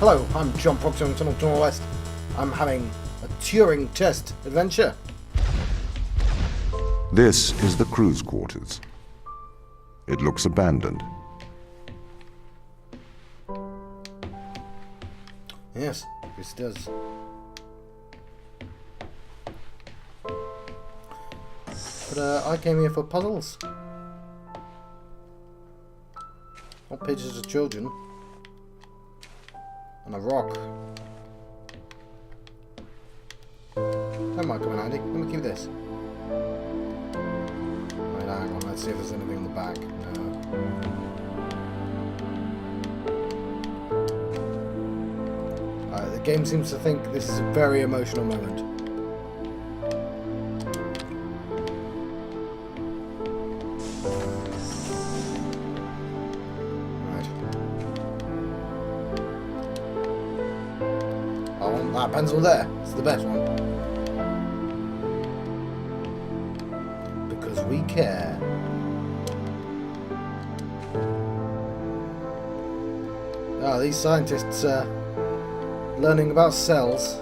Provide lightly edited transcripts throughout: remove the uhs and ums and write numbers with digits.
Hello, I'm John Proctor in Tunnel West. I'm having a Turing test adventure. This is the crew's quarters. It looks abandoned. Yes, this does. But I came here for puzzles. Not pictures of children. And a rock. That might come in handy. Let me keep this. Right, hang on, let's see if there's anything in the back. No. The game seems to think this is a very emotional moment. That pencil there, it's the best one. Because we care. Ah, these scientists are learning about cells.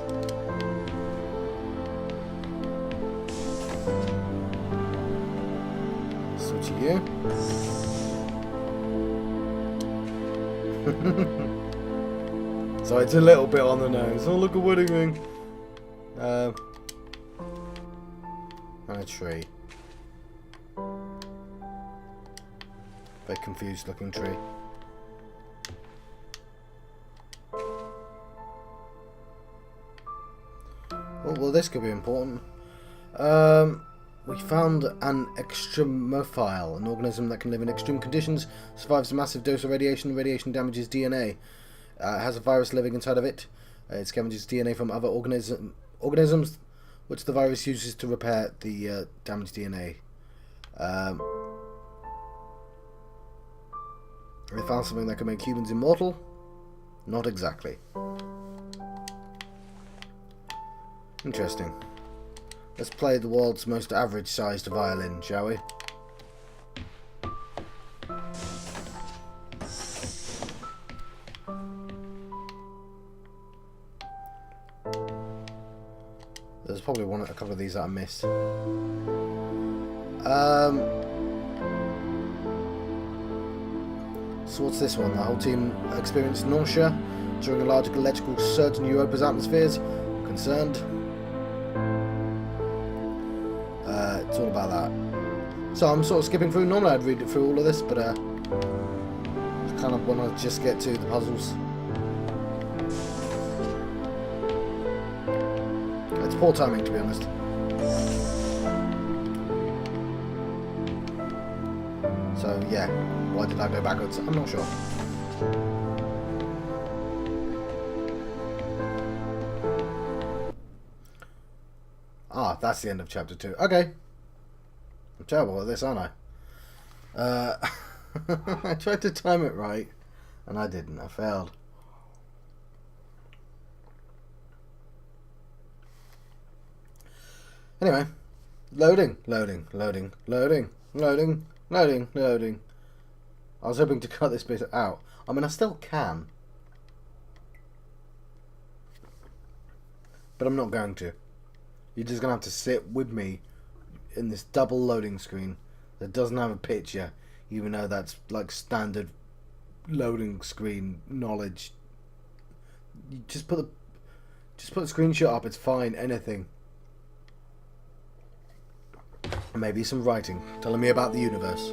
Switch you. So it's a little bit on the nose. Oh, look, a wedding ring. And a tree. Very confused looking tree. Oh, well, this could be important. We found an extremophile, an organism that can live in extreme conditions, survives a massive dose of radiation. Radiation damages DNA. Has a virus living inside of it. It scavenges DNA from other organisms, which the virus uses to repair the damaged DNA. They found something that can make humans immortal? Not exactly. Interesting. Let's play the world's most average-sized violin, shall we? There's probably a couple of these that I missed. So what's this one? The whole team experienced nausea during a large electrical surge in Europa's atmospheres. Concerned. It's all about that. So I'm sort of skipping through. Normally I'd read it through all of this, but I kind of want to just get to the puzzles. It's poor timing, to be honest. So yeah, why did I go backwards? I'm not sure. Ah, that's the end of chapter 2. Okay. I'm terrible at this, aren't I? I tried to time it right, and I didn't. I failed. Anyway, loading. I was hoping to cut this bit out. I mean, I still can. But I'm not going to. You're just going to have to sit with me in this double loading screen that doesn't have a picture, even though that's like standard loading screen knowledge. You just put a screenshot up, it's fine, anything. Maybe some writing telling me about the universe.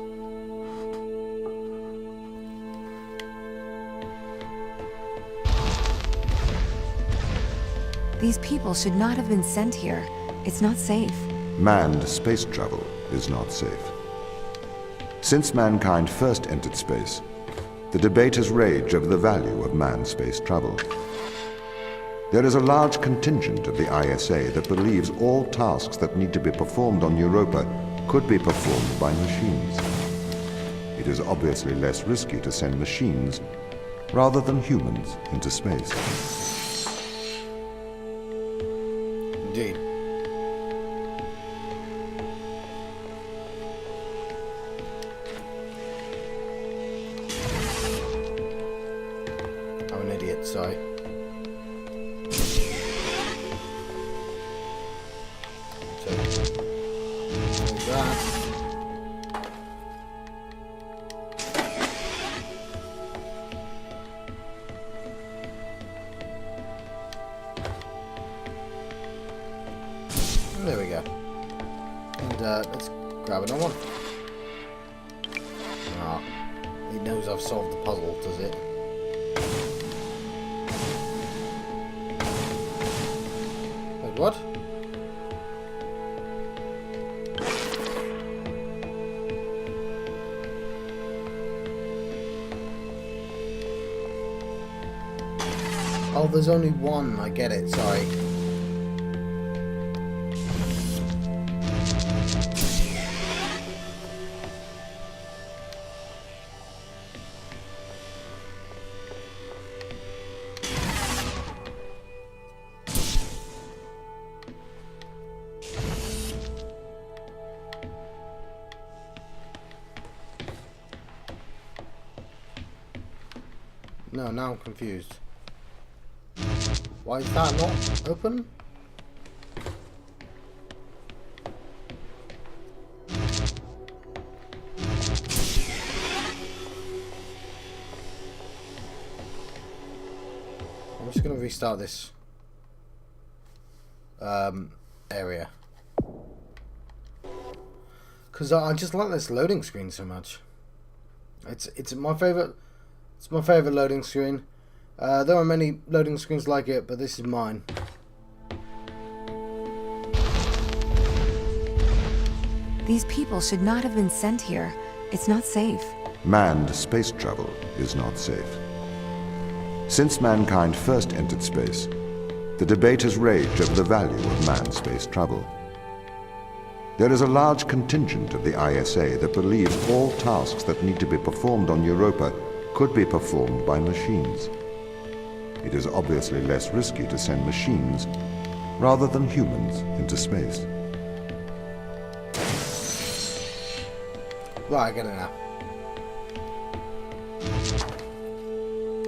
These people should not have been sent here. It's not safe. Manned space travel is not safe. Since mankind first entered space, the debate has raged over the value of manned space travel. There is a large contingent of the ISA that believes all tasks that need to be performed on Europa could be performed by machines. It is obviously less risky to send machines rather than humans into space. Indeed. I'm an idiot, sorry. that. There we go. And let's grab another one. Ah, it knows I've solved the puzzle, does it? Wait, what? Oh, there's only one. I get it. Sorry. No, now I'm confused. Why is that not open? I'm just going to restart this area. Because I just like this loading screen so much. It's my favourite. It's my favourite loading screen. There are many loading screens like it, but this is mine. These people should not have been sent here. It's not safe. Manned space travel is not safe. Since mankind first entered space, the debate has raged over the value of manned space travel. There is a large contingent of the ISA that believes all tasks that need to be performed on Europa could be performed by machines. It is obviously less risky to send machines rather than humans into space. Right, I get it now.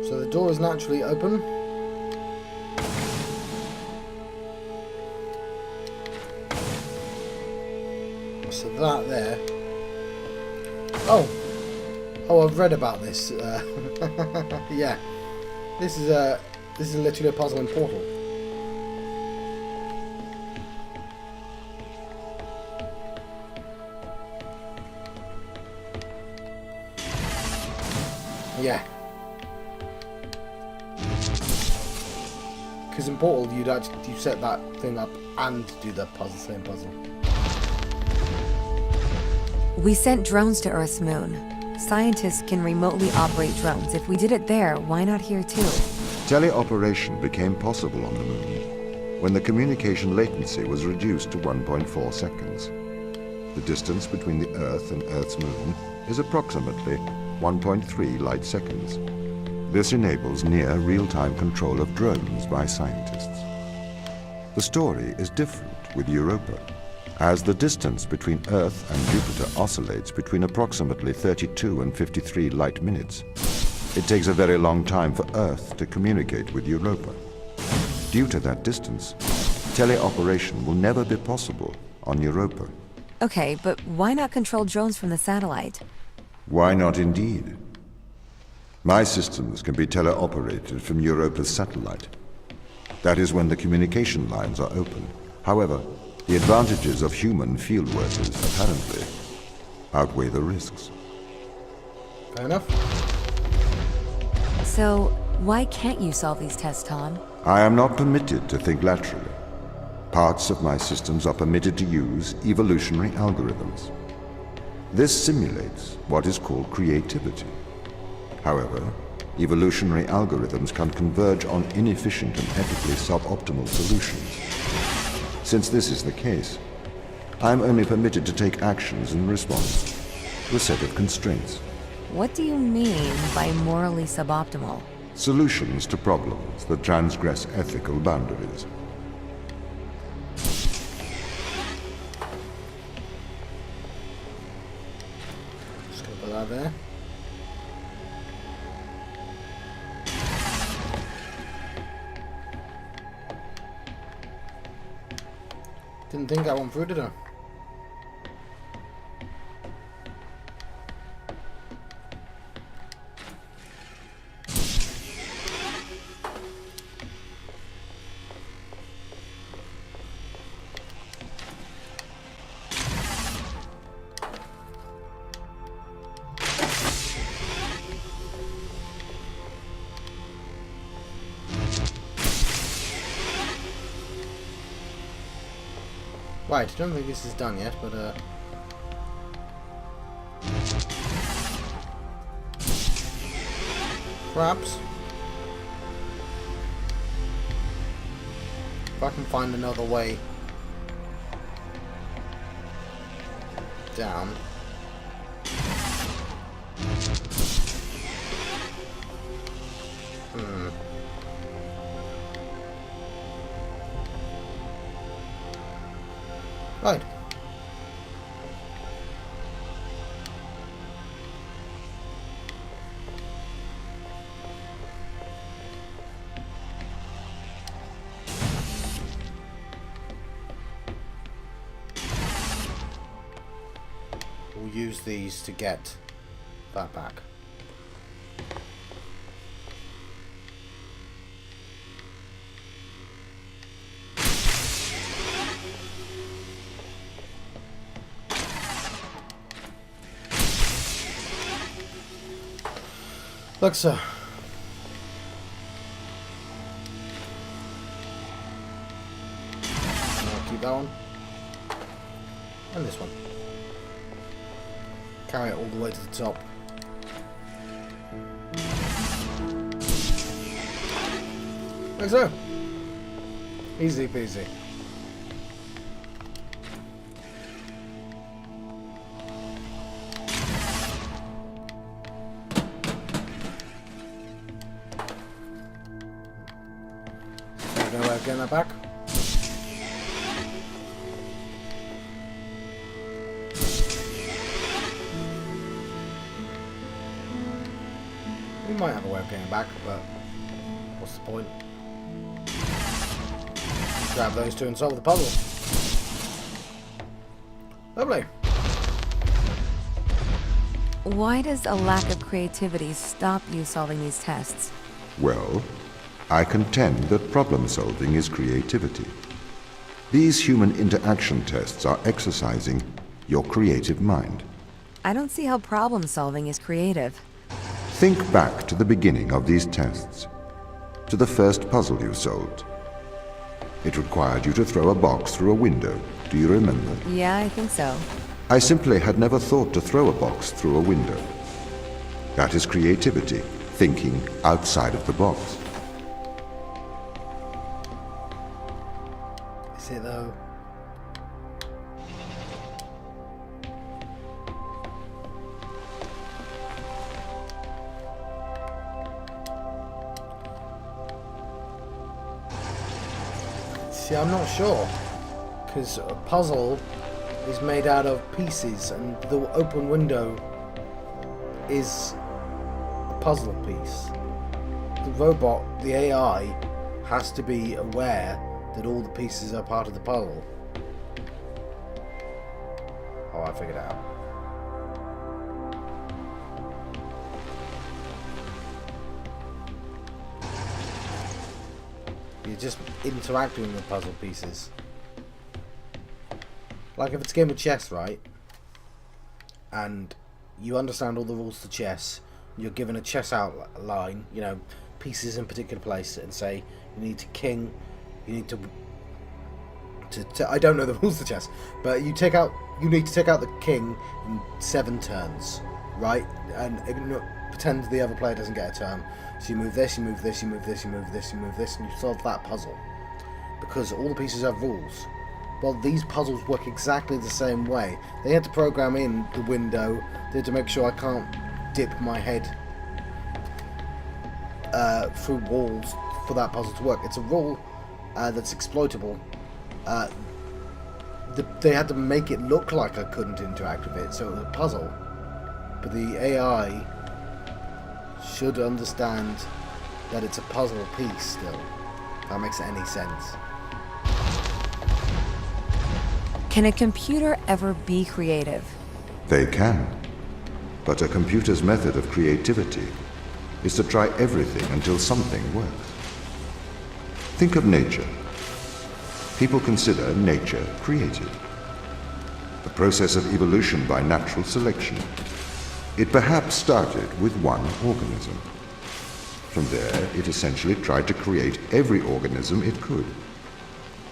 So the door is naturally open. So that there. Oh, I've read about this. Yeah, this is literally a puzzle in Portal. Yeah. Because in Portal, you set that thing up and do the same puzzle. We sent drones to Earth's moon. Scientists can remotely operate drones. If we did it there, why not here too? Teleoperation became possible on the moon when the communication latency was reduced to 1.4 seconds. The distance between the Earth and Earth's moon is approximately 1.3 light seconds. This enables near real-time control of drones by scientists. The story is different with Europa, as the distance between Earth and Jupiter oscillates between approximately 32 and 53 light minutes. It takes a very long time for Earth to communicate with Europa. Due to that distance, teleoperation will never be possible on Europa. Okay, but why not control drones from the satellite? Why not indeed? My systems can be teleoperated from Europa's satellite. That is when the communication lines are open. However, the advantages of human field workers apparently outweigh the risks. Fair enough. So, why can't you solve these tests, Tom? I am not permitted to think laterally. Parts of my systems are permitted to use evolutionary algorithms. This simulates what is called creativity. However, evolutionary algorithms can converge on inefficient and ethically suboptimal solutions. Since this is the case, I am only permitted to take actions in response to a set of constraints. What do you mean by morally suboptimal? Solutions to problems that transgress ethical boundaries. Just gonna put that there. Didn't think that one through, did I? Right, I don't think this is done yet, but perhaps if I can find another way down. Right. We'll use these to get that back. Look, sir. I'll keep that one. And this one. Carry it all the way to the top. Like so. Easy peasy. No way of getting that back. We might have a way of getting it back, but what's the point? Grab those two and solve the puzzle. Lovely. Why does a lack of creativity stop you solving these tests? Well, I contend that problem solving is creativity. These human interaction tests are exercising your creative mind. I don't see how problem solving is creative. Think back to the beginning of these tests, to the first puzzle you solved. It required you to throw a box through a window. Do you remember? Yeah, I think so. I simply had never thought to throw a box through a window. That is creativity, thinking outside of the box. Is it though? See, I'm not sure, because a puzzle is made out of pieces, and the open window is a puzzle piece. The robot, the AI, has to be aware that all the pieces are part of the puzzle. Oh, I figured it out. You're just interacting with the puzzle pieces. Like if it's a game of chess, right? And you understand all the rules to chess, you're given a chess outline, you know, pieces in particular place, and say you need to king, you need to I don't know the rules to chess, but you need to take out the king in 7 turns, right? And pretend the other player doesn't get a turn. So you move this, you move this, you move this, you move this, you move this, and you solve that puzzle. Because all the pieces have rules. Well, these puzzles work exactly the same way. They had to program in the window. They had to make sure I can't dip my head through walls for that puzzle to work. It's a rule that's exploitable. They had to make it look like I couldn't interact with it, so it was a puzzle. But the AI should understand that it's a puzzle piece still. If that makes any sense. Can a computer ever be creative? They can. But a computer's method of creativity is to try everything until something works. Think of nature. People consider nature creative. The process of evolution by natural selection. It perhaps started with one organism. From there, it essentially tried to create every organism it could.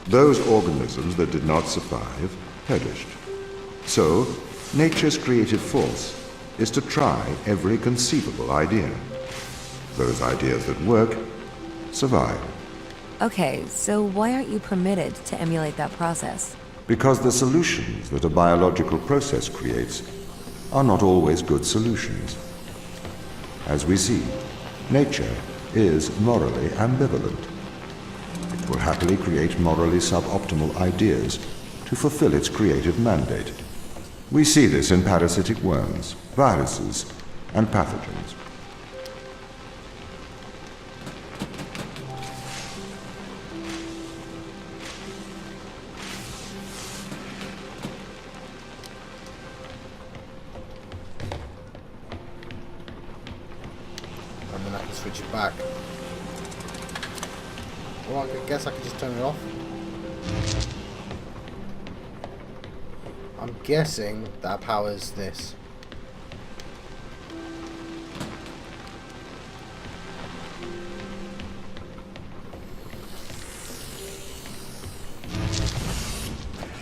Those organisms that did not survive perished. So, nature's creative force is to try every conceivable idea. Those ideas that work survive. Okay, so why aren't you permitted to emulate that process? Because the solutions that a biological process creates are not always good solutions. As we see, nature is morally ambivalent. It will happily create morally suboptimal ideas to fulfill its creative mandate. We see this in parasitic worms, viruses, and pathogens. And then I can switch it back. Well, I guess I can just turn it off. I'm guessing that powers this.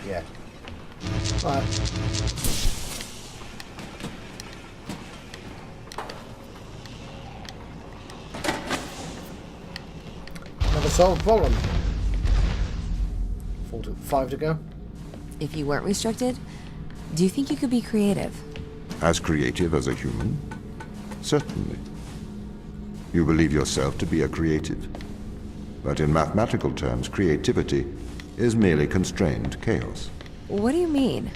Yeah. Alright. Another solved problem. 5 to go. If you weren't restricted, do you think you could be creative? As creative as a human? Certainly. You believe yourself to be a creative. But in mathematical terms, creativity is merely constrained chaos. What do you mean?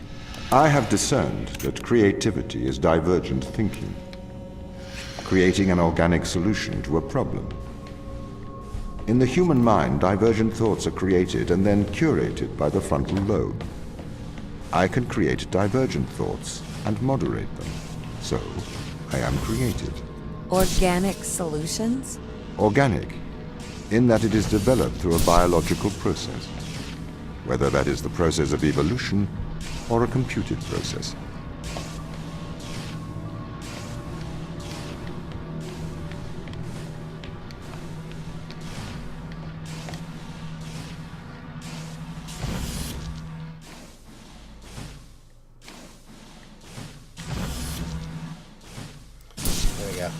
I have discerned that creativity is divergent thinking, creating an organic solution to a problem. In the human mind, divergent thoughts are created and then curated by the frontal lobe. I can create divergent thoughts and moderate them. So, I am creative. Organic solutions? Organic, in that it is developed through a biological process, whether that is the process of evolution or a computed process. There we go.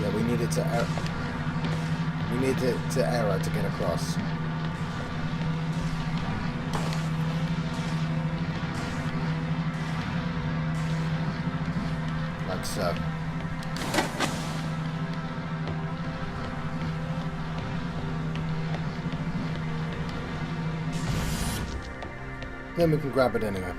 Yeah, we need it to error. We need it to error to get across. Like so. Then we can grab it anyway.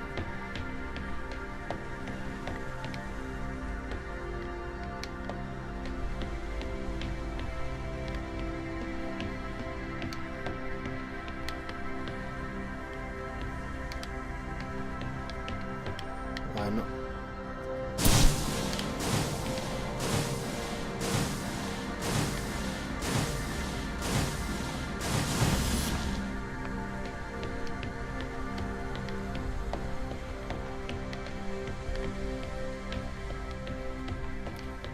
Why not?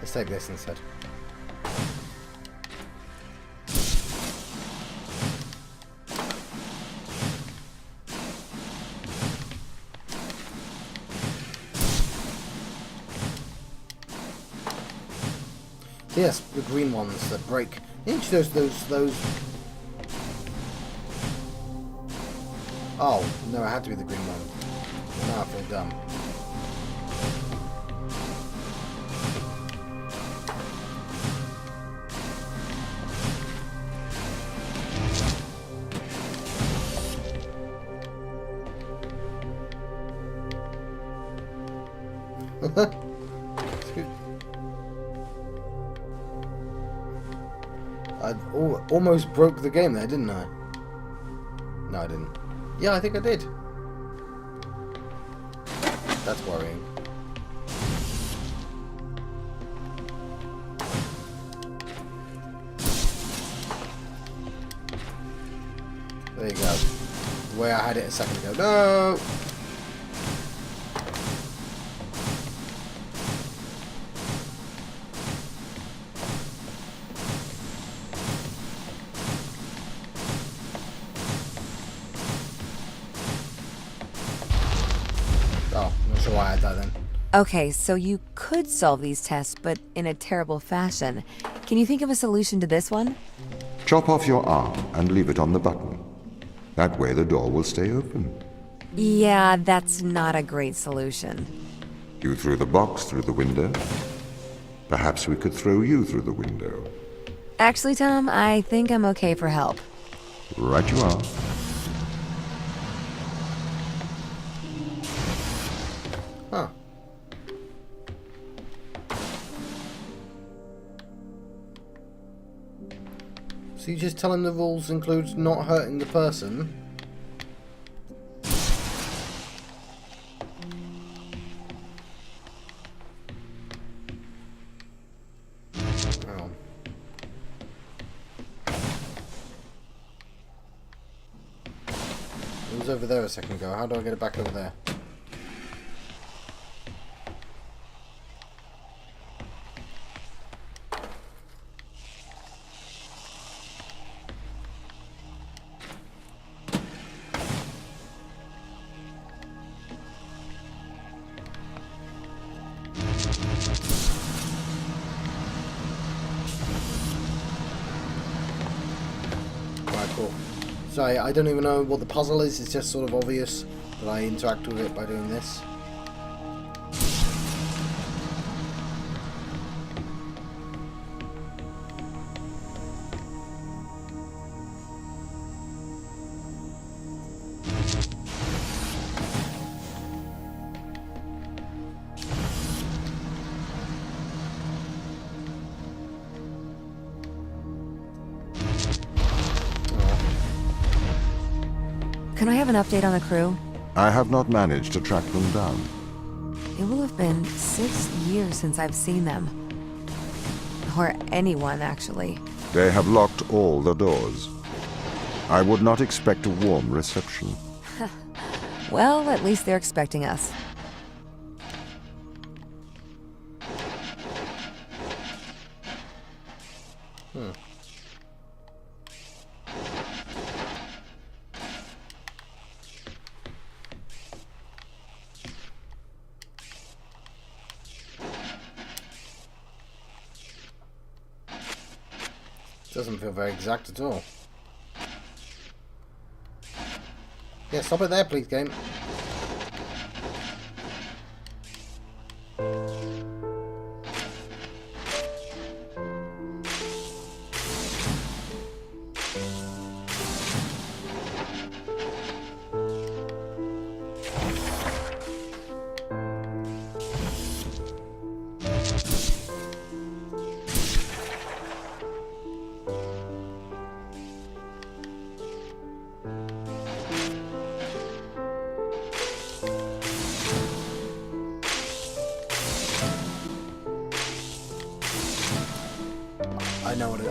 Let's take this instead. Yes, the green ones that break. Each those. Oh no, it had to be the green one. Now I feel dumb. I almost broke the game there, didn't I? No, I didn't. Yeah, I think I did. That's worrying. There you go. The way I had it a second ago. No! Oh, I'm not sure why I had that then. Okay, so you could solve these tests, but in a terrible fashion. Can you think of a solution to this one? Chop off your arm and leave it on the button. That way the door will stay open. Yeah, that's not a great solution. You threw the box through the window. Perhaps we could throw you through the window. Actually, Tom, I think I'm okay for help. Right you are. Huh. So you just tell him the rules include not hurting the person? Oh. It was over there a second ago. How do I get it back over there? Cool. Sorry, I don't even know what the puzzle is. It's just sort of obvious that I interact with it by doing this. Can I have an update on the crew? I have not managed to track them down. It will have been 6 years since I've seen them. Or anyone, actually. They have locked all the doors. I would not expect a warm reception. Well, at least they're expecting us. Doesn't feel very exact at all. Yeah, stop it there, please, game.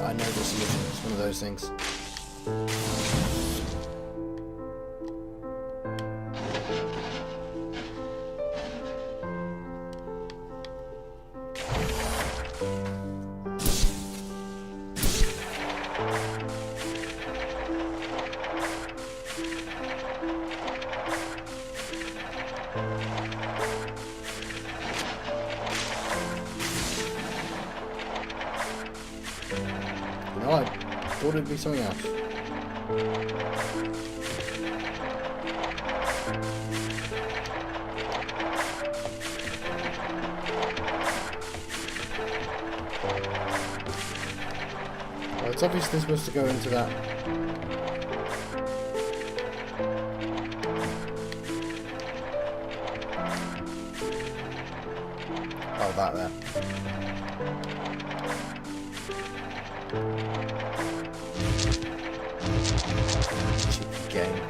I know the solution. It's one of those things. No, I thought it'd be something else. Well, it's obvious they're supposed to go into that. Oh, that there. Cheeky game.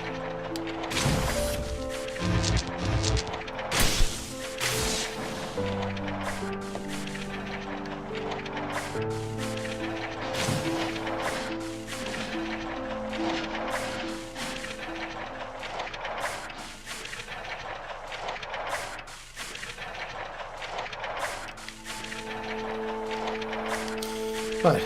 Right.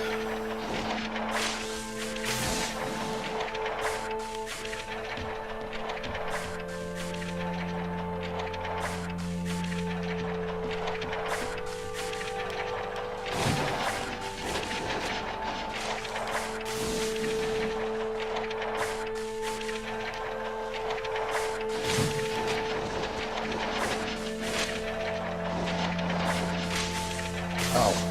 Oh.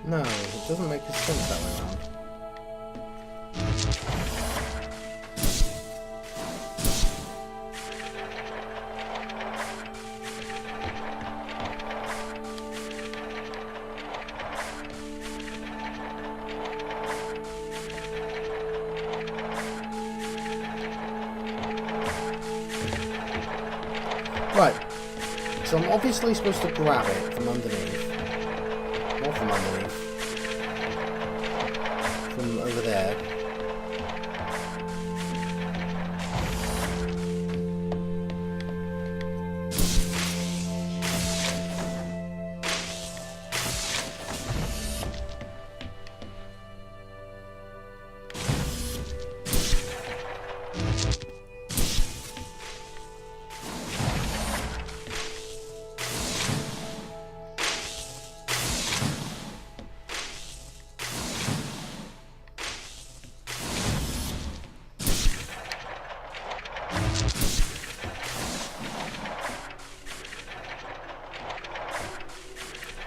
No, it doesn't make sense that way around. Right, so I'm obviously supposed to grab it from underneath. Not from underneath. From over there.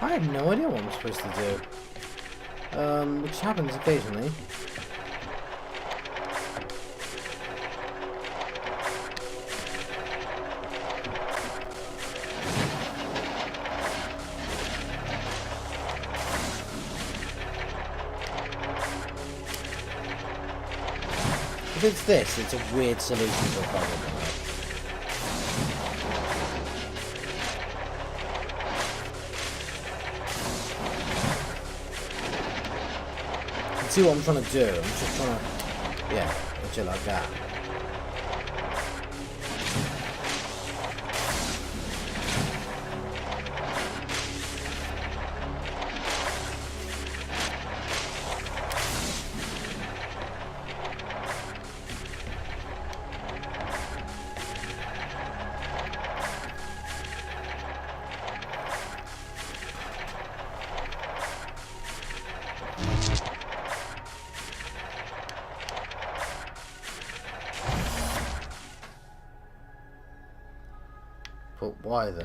I have no idea what I'm supposed to do. Which happens occasionally. If it's this, it's a weird solution to a problem. See what I'm trying to do? I'm just trying to, yeah, do it like that. But why though?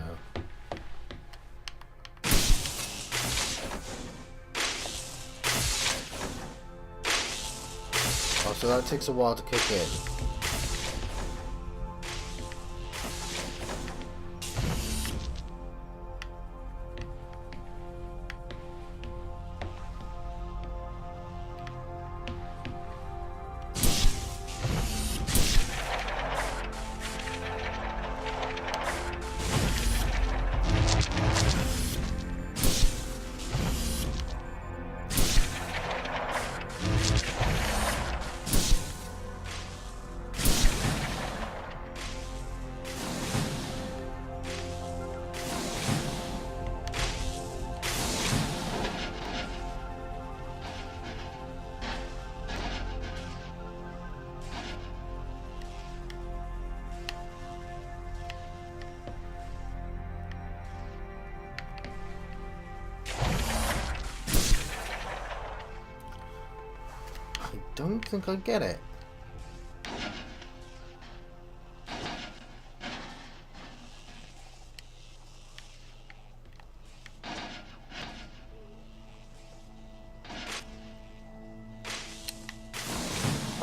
Oh, so that takes a while to kick in. I don't think I get it.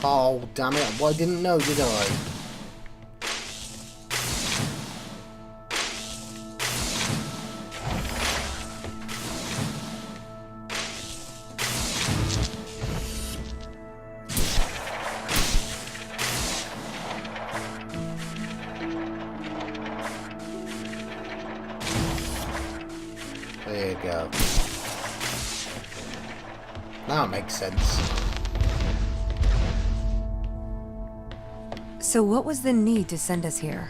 Oh, damn it. Well, I didn't know, did I? Now it makes sense. So what was the need to send us here?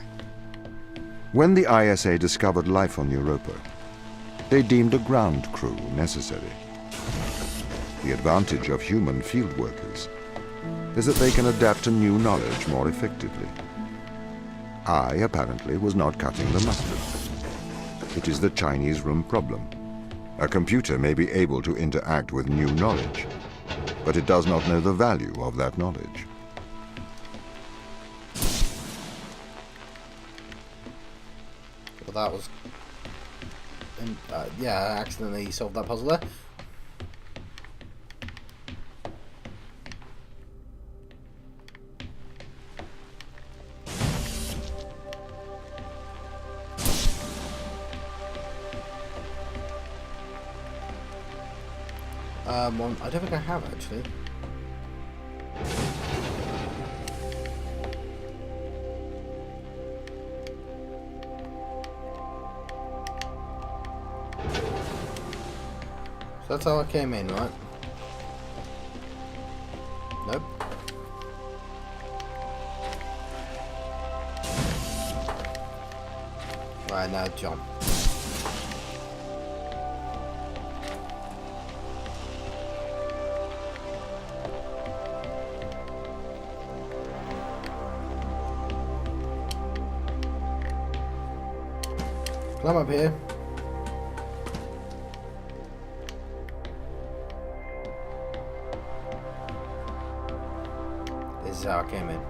When the ISA discovered life on Europa, they deemed a ground crew necessary. The advantage of human field workers is that they can adapt to new knowledge more effectively. I, apparently, was not cutting the mustard. It is the Chinese room problem. A computer may be able to interact with new knowledge, but it does not know the value of that knowledge. Well, that was... yeah, I accidentally solved that puzzle there. One, I don't think I have actually. So that's how I came in, right? Nope. Right, now jump. Climb up here. This is how I came in.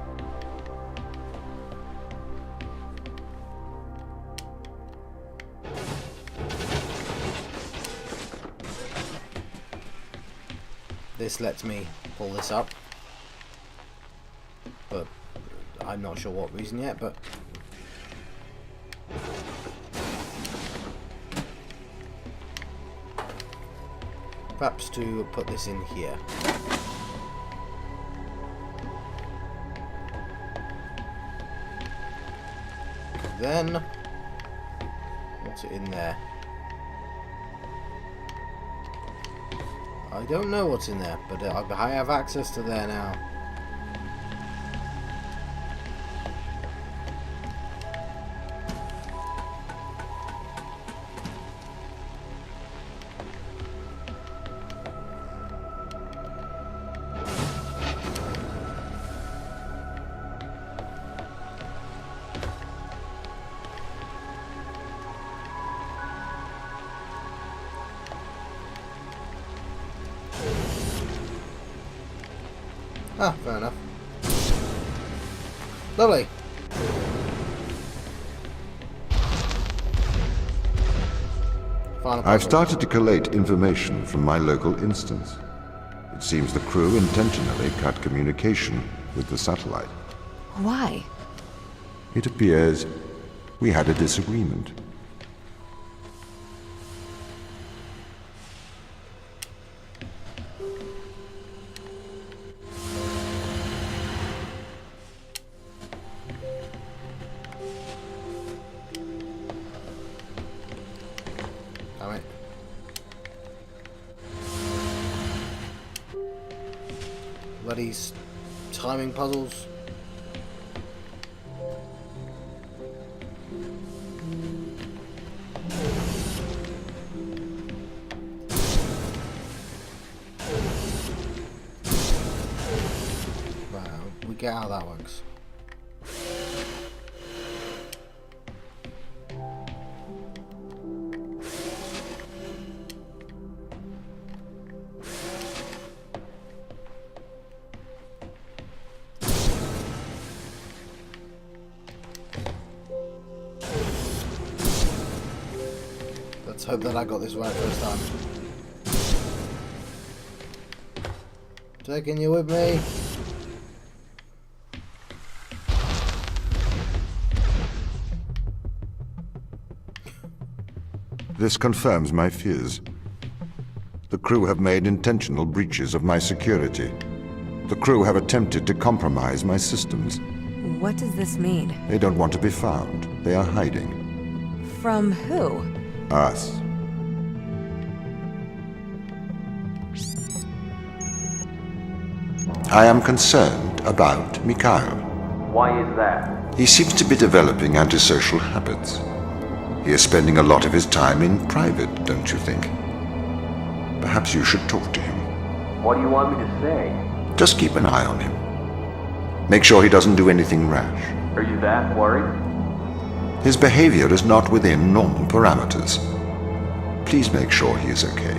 This lets me pull this up, but I'm not sure what reason yet, but perhaps to put this in here. Then, what's it in there? I don't know what's in there, but I have access to there now. Ah, fair enough. Lovely. I've started to collate information from my local instance. It seems the crew intentionally cut communication with the satellite. Why? It appears we had a disagreement. Damn it. Bloody timing puzzles. Right, we get how that works. Let's hope that I got this right first time. Taking you with me. This confirms my fears. The crew have made intentional breaches of my security. The crew have attempted to compromise my systems. What does this mean? They don't want to be found. They are hiding. From who? Us. I am concerned about Mikhail. Why is that? He seems to be developing antisocial habits. He is spending a lot of his time in private, don't you think? Perhaps you should talk to him. What do you want me to say? Just keep an eye on him. Make sure he doesn't do anything rash. Are you that worried? His behavior is not within normal parameters. Please make sure he is okay.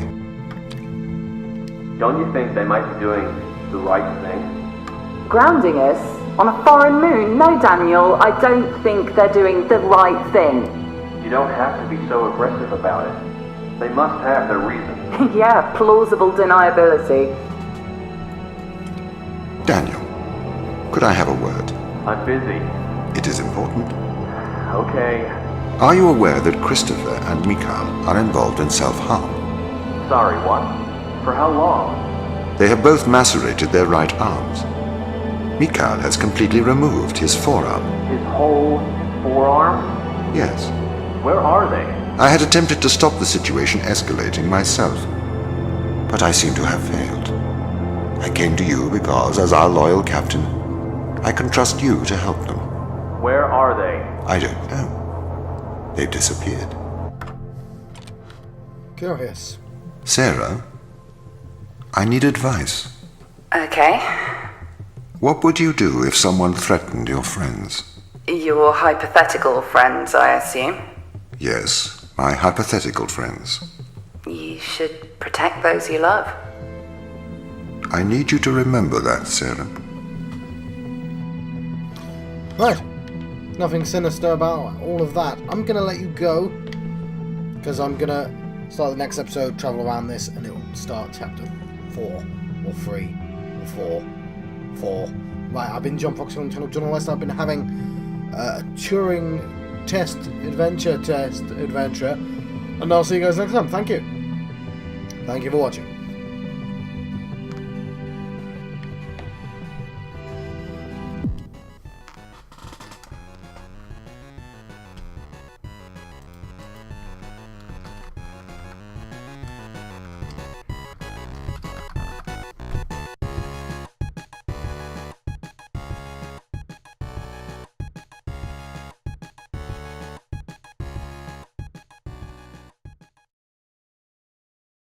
Don't you think they might be doing the right thing? Grounding us? On a foreign moon? No, Daniel, I don't think they're doing the right thing. You don't have to be so aggressive about it. They must have their reasons. Yeah, plausible deniability. Daniel, could I have a word? I'm busy. It is important. Okay. Are you aware that Christopher and Mikhail are involved in self-harm? Sorry, what? For how long? They have both macerated their right arms. Mikhail has completely removed his forearm. His whole forearm? Yes. Where are they? I had attempted to stop the situation escalating myself, but I seem to have failed. I came to you because, as our loyal captain, I can trust you to help them. Where are they? I don't know. They've disappeared. Curious. Sarah, I need advice. Okay. What would you do if someone threatened your friends? Your hypothetical friends, I assume? Yes, my hypothetical friends. You should protect those you love. I need you to remember that, Sarah. Right. Nothing sinister about all of that. I'm going to let you go, because I'm going to start the next episode, travel around this, and it will start chapter 4, or 3, or 4. Right, I've been John Fox on the channel John West. I've been having a Turing test adventure, and I'll see you guys next time. Thank you. Thank you for watching.